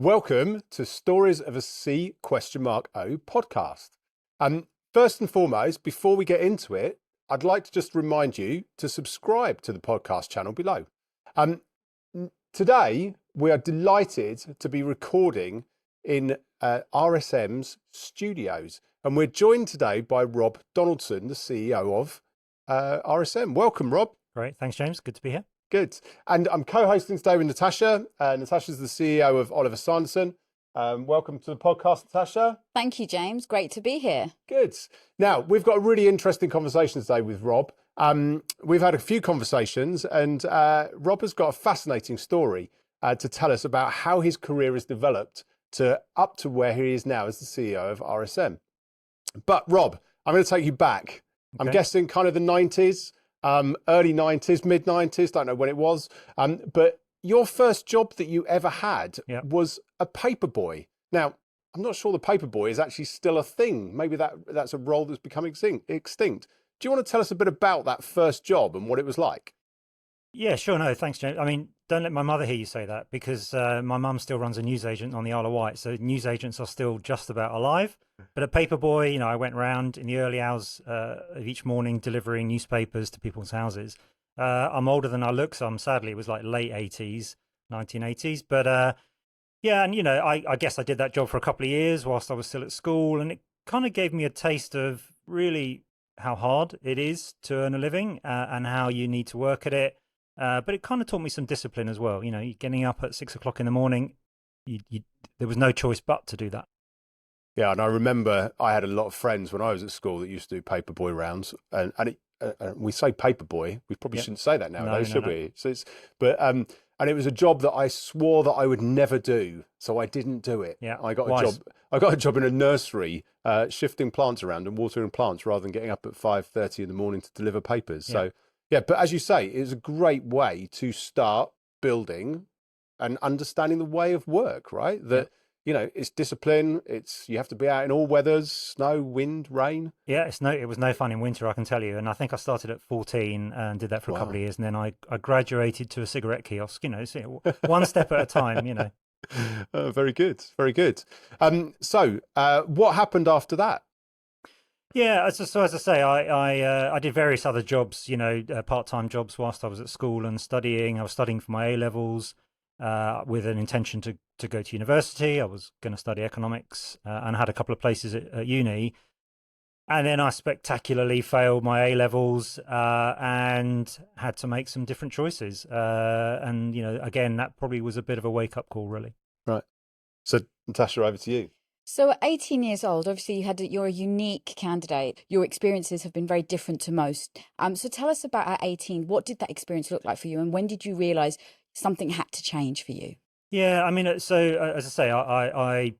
Welcome to Stories of a C question mark O podcast. First and foremost, before we get into it, I'd like to just remind you to subscribe to the podcast channel below. Today, we are delighted to be recording in RSM's studios, and we're joined today by Rob Donaldson, the CEO of RSM. Welcome, Rob. Great. Thanks, James. Good to be here. Good. And I'm co-hosting today with Natasha. Natasha's the CEO of Oliver Sanderson. Welcome to the podcast, Natasha. Thank you, James. Great to be here. Good. Now, we've got a really interesting conversation today with Rob. We've had a few conversations, and Rob has got a fascinating story to tell us about how his career has developed up to where he is now as the CEO of RSM. But Rob, I'm going to take you back. Okay. I'm guessing kind of the 90s. Early 90s, mid 90s, don't know when it was. But your first job that you ever had was a paperboy. Now, I'm not sure the paperboy is actually still a thing. Maybe that's a role that's becoming extinct. Do you want to tell us a bit about that first job and what it was like? Yeah, sure. No, thanks, James. I mean, don't let my mother hear you say that, because my mum still runs a newsagent on the Isle of Wight. So newsagents are still just about alive. But a paperboy, I went around in the early hours of each morning delivering newspapers to people's houses. I'm older than I look, so sadly, it was like late 80s, 1980s. But and I guess I did that job for a couple of years whilst I was still at school. And it kind of gave me a taste of really how hard it is to earn a living and how you need to work at it. But it kind of taught me some discipline as well. Getting up at 6 o'clock in the morning, there was no choice but to do that. Yeah, and I remember I had a lot of friends when I was at school that used to do paperboy rounds, and we say paperboy. We probably shouldn't say that nowadays, should we? So and it was a job that I swore that I would never do, so I didn't do it. Yeah, I got a job in a nursery, shifting plants around and watering plants rather than getting up at 5:30 in the morning to deliver papers. Yeah. So yeah, but as you say, it was a great way to start building and understanding the way of work, right? It's discipline. You have to be out in all weathers, snow, wind, rain. Yeah, it was no fun in winter, I can tell you. And I think I started at 14 and did that for a couple of years. And then I graduated to a cigarette kiosk, so one step at a time, Very good. Very good. So what happened after that? Yeah, so as I say, I did various other jobs, part-time jobs whilst I was at school and studying. I was studying for my A-levels with an intention to go to university. I was going to study economics and had a couple of places at uni. And then I spectacularly failed my A-levels and had to make some different choices. And, again, that probably was a bit of a wake-up call, really. Right. So, Natasha, over to you. So at 18 years old, obviously you're a unique candidate. Your experiences have been very different to most. So tell us about at 18, what did that experience look like for you? And when did you realise something had to change for you? Yeah, I mean, so as I say, I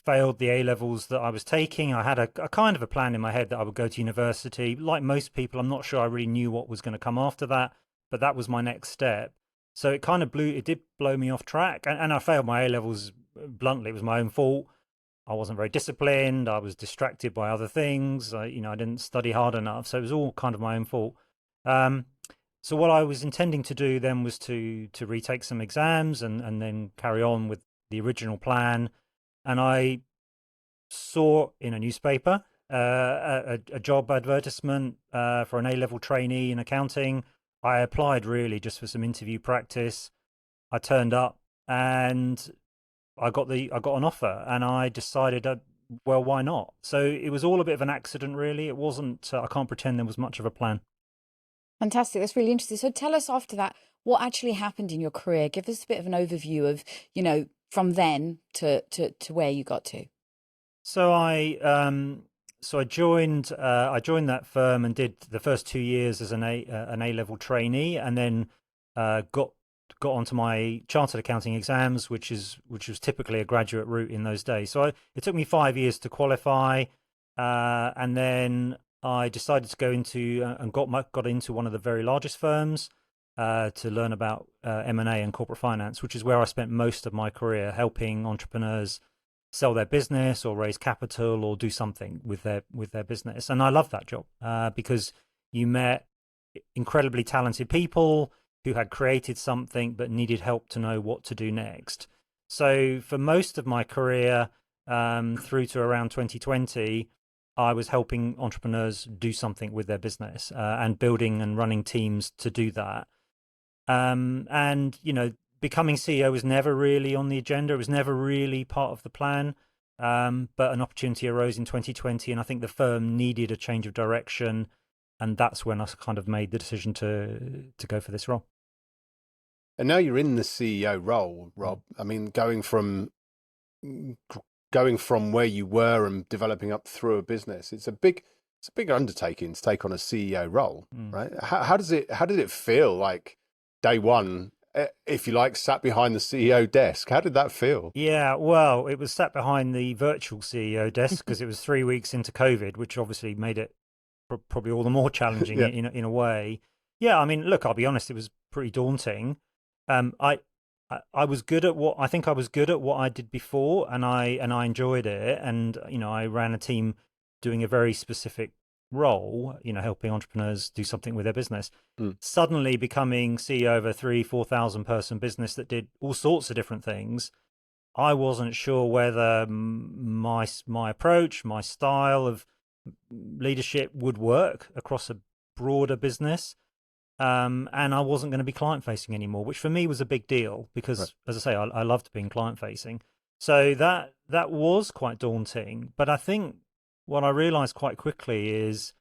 failed the A-levels that I was taking. I had a kind of a plan in my head that I would go to university. Like most people, I'm not sure I really knew what was going to come after that, but that was my next step. So it did blow me off track. And I failed my A-levels bluntly. It was my own fault. I wasn't very disciplined. I was distracted by other things. I didn't study hard enough. So it was all kind of my own fault. So what I was intending to do then was to retake some exams and then carry on with the original plan. And I saw in a newspaper a job advertisement for an A-level trainee in accounting. I applied really just for some interview practice. I turned up and I got an offer, and I decided, well, why not? So it was all a bit of an accident, really. It wasn't. I can't pretend there was much of a plan. Fantastic. That's really interesting. So tell us after that, what actually happened in your career? Give us a bit of an overview of, from then to where you got to. So I joined that firm and did the first 2 years as an A-level trainee, and then got onto my chartered accounting exams, which was typically a graduate route in those days. So it took me 5 years to qualify, and then I decided to go into and got into one of the very largest firms to learn about M&A and corporate finance, which is where I spent most of my career, helping entrepreneurs sell their business or raise capital or do something with their business. And I loved that job because you met incredibly talented people who had created something but needed help to know what to do next. So for most of my career, through to around 2020, I was helping entrepreneurs do something with their business, and building and running teams to do that. And, becoming CEO was never really on the agenda. It was never really part of the plan. But an opportunity arose in 2020, and I think the firm needed a change of direction. And that's when I kind of made the decision to go for this role. And now you're in the CEO role, Rob. I mean, going from where you were and developing up through a business, it's a big undertaking to take on a CEO role, right? How did it feel like day one, if you like, sat behind the CEO desk? How did that feel? Yeah, well, it was sat behind the virtual CEO desk because it was 3 weeks into COVID, which obviously made it probably all the more challenging Yeah. in a way. Yeah, I mean, look, I'll be honest, it was pretty daunting. I was good at what I did before, and I enjoyed it. And I ran a team doing a very specific role, helping entrepreneurs do something with their business. Suddenly becoming CEO of a 3,000-4,000 person business that did all sorts of different things, I wasn't sure whether my approach, my style of leadership would work across a broader business. And I wasn't going to be client facing anymore, which for me was a big deal because, Right. as I say, I loved being client facing. So that was quite daunting. But I think what I realized quite quickly is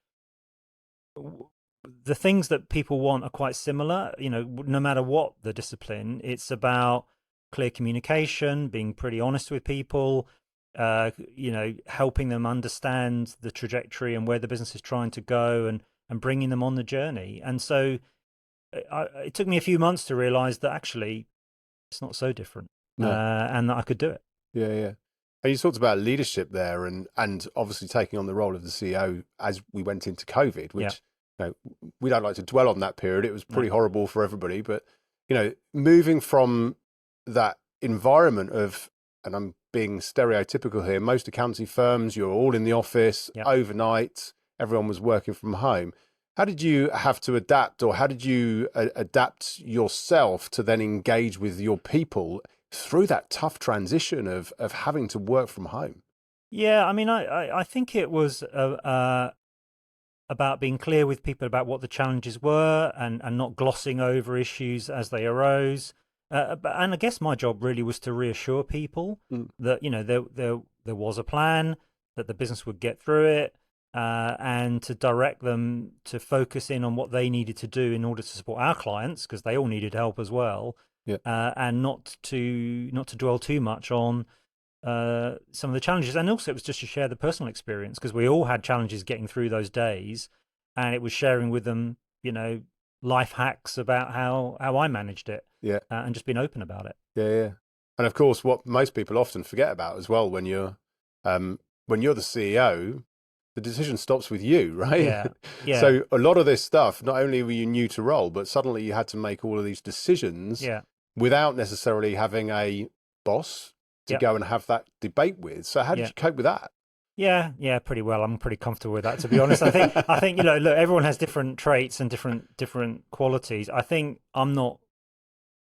the things that people want are quite similar. No matter what the discipline, it's about clear communication, being pretty honest with people, helping them understand the trajectory and where the business is trying to go, and bringing them on the journey. And so it took me a few months to realize that actually it's not so different, and that I could do it. Yeah. And you talked about leadership there, and obviously taking on the role of the CEO as we went into COVID, which we don't like to dwell on that period. It was pretty horrible for everybody, but moving from that environment of, and I'm being stereotypical here, most accountancy firms, you're all in the office overnight, everyone was working from home. How did you have to adapt, or how did you adapt yourself to then engage with your people through that tough transition of having to work from home? Yeah, I mean, I think it was about being clear with people about what the challenges were, and not glossing over issues as they arose. And I guess my job really was to reassure people that there was a plan, that the business would get through it, and to direct them to focus in on what they needed to do in order to support our clients, because they all needed help as well. And not to dwell too much on some of the challenges. And also it was just to share the personal experience, because we all had challenges getting through those days, and it was sharing with them life hacks about how I managed it, and just being open about it. And of course, what most people often forget about as well, when you're the CEO, the decision stops with you, right? So a lot of this stuff, not only were you new to role, but suddenly you had to make all of these decisions without necessarily having a boss to go and have that debate with. So how did you cope with that? Yeah, pretty well. I'm pretty comfortable with that, to be honest. I think look, everyone has different traits and different qualities. I think I'm not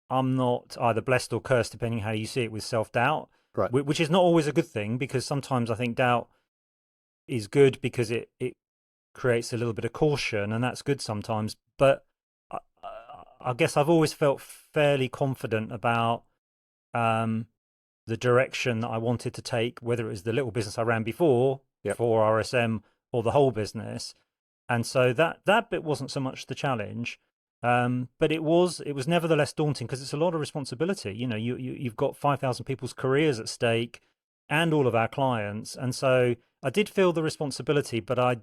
either blessed or cursed, depending how you see it, with self-doubt, right? Which is not always a good thing, because sometimes I think doubt is good because it creates a little bit of caution, and that's good sometimes. But I guess I've always felt fairly confident about the direction that I wanted to take, whether it was the little business I ran before for RSM or the whole business. And so that bit wasn't so much the challenge, but it was nevertheless daunting, because it's a lot of responsibility. You've got 5,000 people's careers at stake, and all of our clients. And so I did feel the responsibility, but I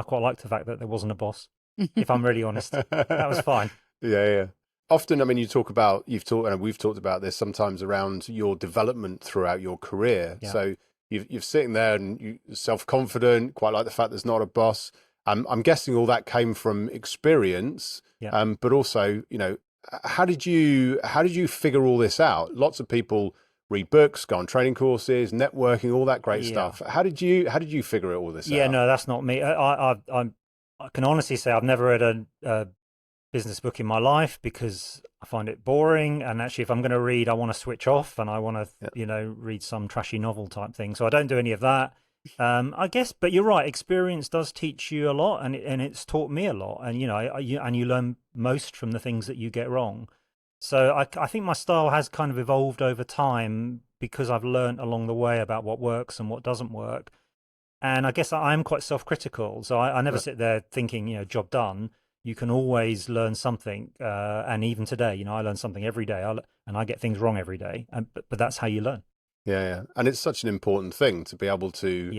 quite liked the fact that there wasn't a boss, if I'm really honest. That was fine. Yeah. Often, I mean, we've talked about this sometimes around your development throughout your career. So you're sitting there and you're self-confident, quite like the fact there's not a boss. I'm guessing all that came from experience, but also, how did you figure all this out? Lots of people read books, go on training courses, networking, all that great stuff. How did you figure all this out? No, that's not me. I can honestly say I've never read a business book in my life because I find it boring. And actually, if I'm going to read, I want to switch off and I want to, read some trashy novel type thing. So I don't do any of that. I guess, but you're right. Experience does teach you a lot, and it's taught me a lot. And you learn most from the things that you get wrong. So I think my style has kind of evolved over time because I've learned along the way about what works and what doesn't work. And I guess I'm quite self-critical. So I never sit there thinking, job done. You can always learn something. And even today, I learn something every day, and I get things wrong every day. But that's how you learn. Yeah. And it's such an important thing to be able to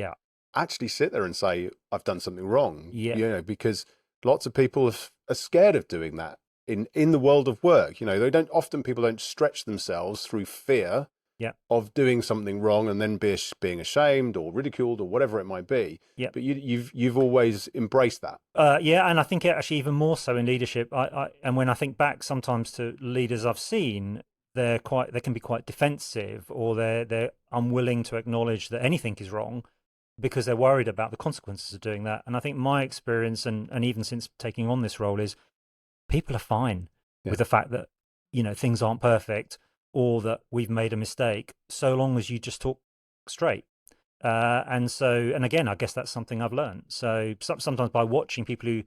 actually sit there and say, I've done something wrong. Yeah. Because lots of people are scared of doing that in the world of work. People don't stretch themselves through fear of doing something wrong and then being ashamed or ridiculed or whatever it might be. Yeah. But you've always embraced that. And I think actually even more so in leadership. And when I think back sometimes to leaders I've seen, they can be quite defensive, or they're unwilling to acknowledge that anything is wrong because they're worried about the consequences of doing that. And I think my experience, and even since taking on this role, is people are fine with the fact that things aren't perfect or that we've made a mistake, so long as you just talk straight. And again, I guess that's something I've learned. So sometimes by watching people who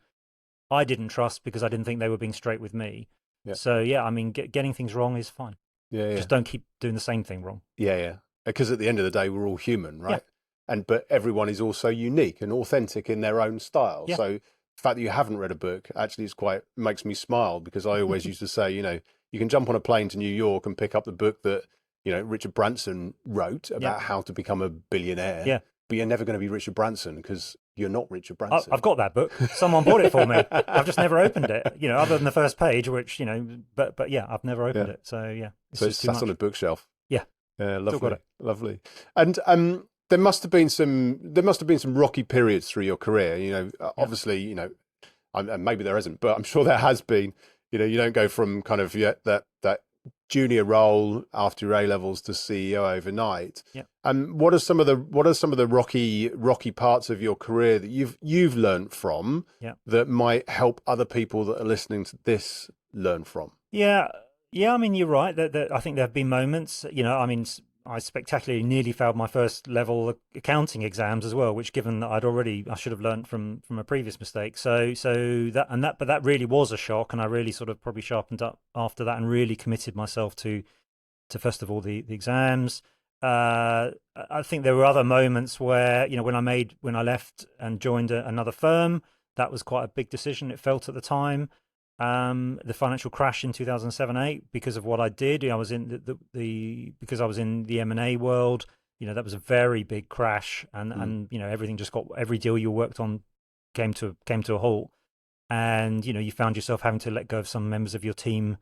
I didn't trust because I didn't think they were being straight with me. So getting things wrong is fine. Just don't keep doing the same thing wrong. Because at the end of the day, we're all human, right? But everyone is also unique and authentic in their own style. So the fact that you haven't read a book actually makes me smile, because I always used to say, you can jump on a plane to New York and pick up the book that Richard Branson wrote about how to become a billionaire. But you're never going to be Richard Branson because you're not Richard Branson. I've got that book. Someone bought it for me. I've just never opened it, other than the first page, which, but I've never opened it. So, So it's sat on a bookshelf. Yeah. Lovely. Got it. Lovely. And there must have been some rocky periods through your career, obviously, and maybe there isn't, but I'm sure there has been. You don't go from kind of that junior role after your A levels to CEO overnight. What are some of the rocky parts of your career that you've learned from that might help other people that are listening to this learn from? Yeah. I mean, you're right. That I think there have been moments. I spectacularly nearly failed my first level accounting exams as well, which, given that I should have learned from a previous mistake. But that really was a shock, and I really sort of probably sharpened up after that and really committed myself to first of all the exams. I think there were other moments where when I left and joined another firm, that was quite a big decision. It felt at the time. The financial crash in 2007-8, because of what I did. I was in because I was in the M&A world. That was a very big crash, and everything every deal you worked on came to a halt, and you found yourself having to let go of some members of your team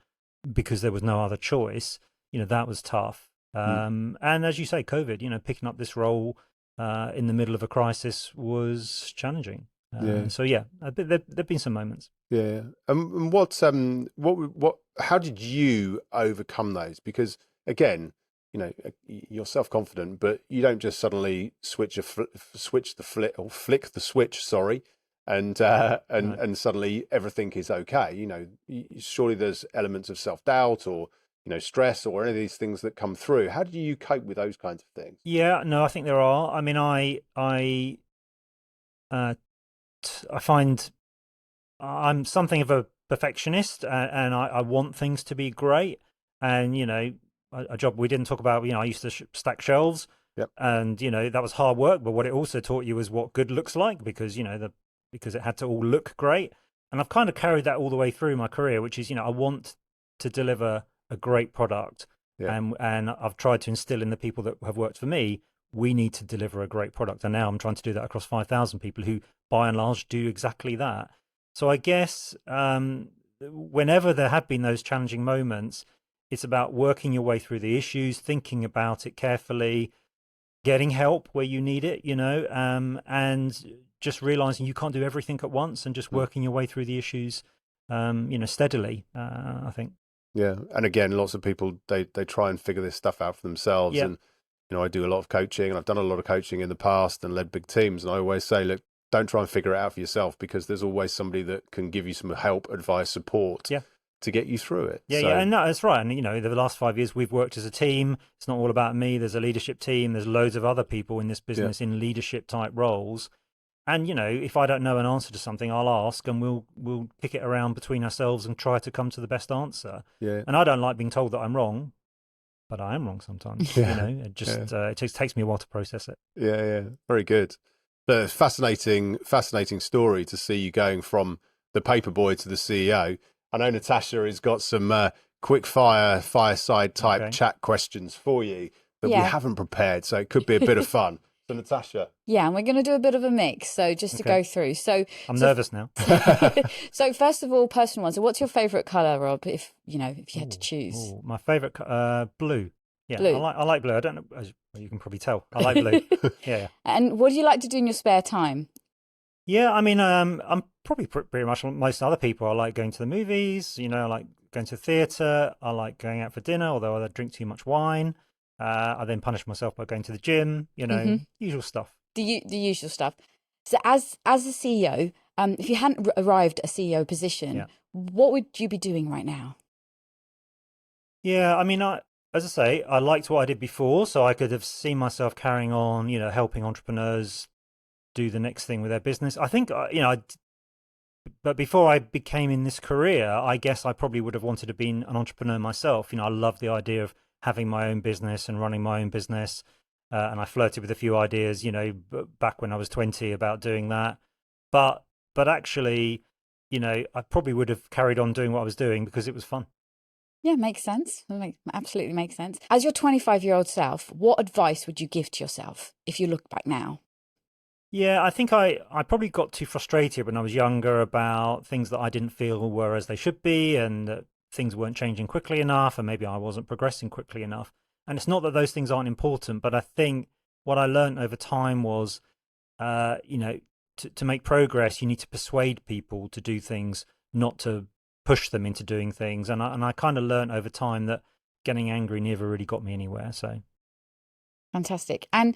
because there was no other choice. That was tough. And as you say, COVID, picking up this role in the middle of a crisis was challenging. So there've been some moments. And how did you overcome those? Because again, you're self-confident, but you don't just suddenly flick the switch, sorry, and suddenly everything is okay. Surely there's elements of self-doubt or stress or any of these things that come through. How do you cope with those kinds of things? I think there are. I mean, I find I'm something of a perfectionist, and I want things to be great. And a job we didn't talk about. I used to stack shelves, and that was hard work. But what it also taught you was what good looks like, because because it had to all look great. And I've kind of carried that all the way through my career, which is I want to deliver a great product, and I've tried to instill in the people that have worked for me, we need to deliver a great product. And now I'm trying to do that across 5,000 people who, by and large, do exactly that. So I guess whenever there have been those challenging moments, it's about working your way through the issues, thinking about it carefully, getting help where you need it, and just realizing you can't do everything at once, and just working your way through the issues, steadily, I think. Yeah. And again, lots of people, they try and figure this stuff out for themselves. And, I do a lot of coaching, and I've done a lot of coaching in the past and led big teams. And I always say, look, don't try and figure it out for yourself, because there's always somebody that can give you some help, advice, support to get you through it. Yeah, and no, that's right. And, you know, the last 5 years we've worked as a team. It's not all about me. There's a leadership team. There's loads of other people in this business in leadership type roles. And, you know, if I don't know an answer to something, I'll ask, and we'll kick it around between ourselves and try to come to the best answer. Yeah. And I don't like being told that I'm wrong, but I am wrong sometimes. You know, it just it just takes me a while to process it. Yeah, very good. The fascinating story to see you going from the paperboy to the CEO. I know Natasha has got some quickfire, fireside type chat questions for you that we haven't prepared, so it could be a bit of fun. So Natasha. Yeah, and we're going to do a bit of a mix, so just to go through. So I'm nervous now. So first of all, personal one. So what's your favourite colour, Rob, if you had to choose? My favourite blue. Yeah, blue. I like blue. I don't know, as you can probably tell. I like blue. Yeah. And what do you like to do in your spare time? Yeah, I mean, I'm probably pretty much like most other people. I like going to the movies. You know, I like going to theatre. I like going out for dinner, although I drink too much wine. I then punish myself by going to the gym. You know, usual stuff. The usual stuff. So, as a CEO, if you hadn't arrived at a CEO position, what would you be doing right now? Yeah, I mean, as I say, I liked what I did before, so I could have seen myself carrying on. You know, helping entrepreneurs do the next thing with their business. I think, but before I became in this career, I guess I probably would have wanted to be an entrepreneur myself. You know, I love the idea of having my own business and running my own business. And I flirted with a few ideas, you know, back when I was 20 about doing that. But actually, you know, I probably would have carried on doing what I was doing because it was fun. Yeah, makes sense. Absolutely makes sense. As your 25-year-old self, what advice would you give to yourself if you look back now? Yeah, I think I probably got too frustrated when I was younger about things that I didn't feel were as they should be, and that things weren't changing quickly enough, and maybe I wasn't progressing quickly enough. And it's not that those things aren't important, but I think what I learned over time was, you know, to make progress, you need to persuade people to do things, not to push them into doing things. And I kind of learned over time that getting angry never really got me anywhere. So fantastic. And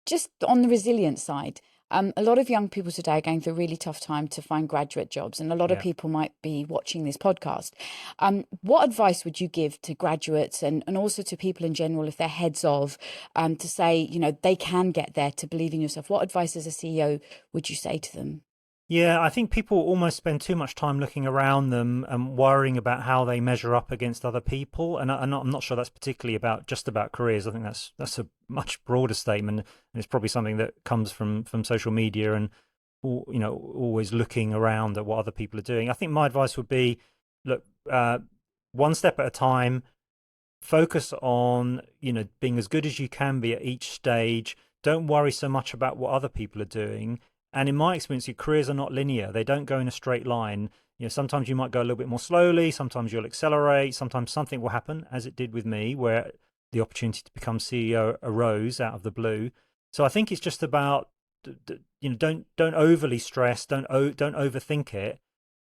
just on the resilience side, a lot of young people today are going through a really tough time to find graduate jobs, and a lot of people might be watching this podcast. What advice would you give to graduates and also to people in general, if they're heads of, to say, you know, they can get there, to believe in yourself? What advice as a CEO would you say to them? Yeah, I think people almost spend too much time looking around them and worrying about how they measure up against other people. And I'm not sure that's particularly just about careers. I think that's a much broader statement, and it's probably something that comes from social media and, you know, always looking around at what other people are doing. I think my advice would be, look, one step at a time. Focus on, you know, being as good as you can be at each stage. Don't worry so much about what other people are doing. And in my experience, your careers are not linear. They don't go in a straight line. You know, sometimes you might go a little bit more slowly. Sometimes you'll accelerate. Sometimes something will happen, as it did with me, where the opportunity to become CEO arose out of the blue. So I think it's just about, you know, don't overly stress. Don't overthink it.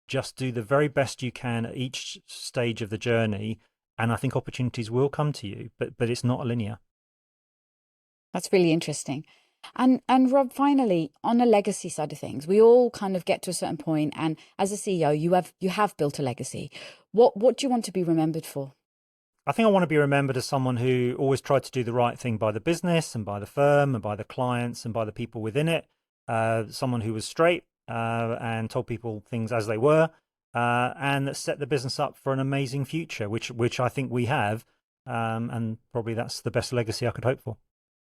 Just do the very best you can at each stage of the journey, and I think opportunities will come to you. But it's not linear. That's really interesting. And Rob, finally, on a legacy side of things, we all kind of get to a certain point, and as a CEO, you have built a legacy. What do you want to be remembered for? I think I want to be remembered as someone who always tried to do the right thing by the business and by the firm and by the clients and by the people within it. Someone who was straight and told people things as they were, and that set the business up for an amazing future, which I think we have, and probably that's the best legacy I could hope for.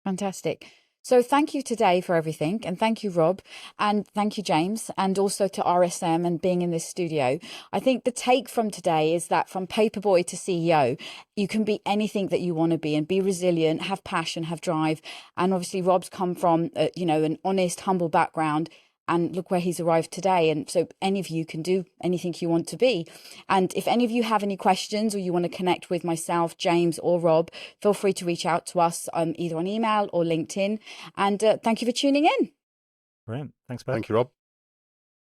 Fantastic. So thank you today for everything, and thank you, Rob, and thank you, James, and also to RSM and being in this studio. I think the take from today is that from paperboy to CEO, you can be anything that you want to be, and be resilient, have passion, have drive. And obviously Rob's come from, you know, an honest, humble background, and look where he's arrived today. And so any of you can do anything you want to be. And if any of you have any questions, or you want to connect with myself, James, or Rob, feel free to reach out to us either on email or LinkedIn. And thank you for tuning in. Brilliant. Thanks, Beth. Thank you, Rob.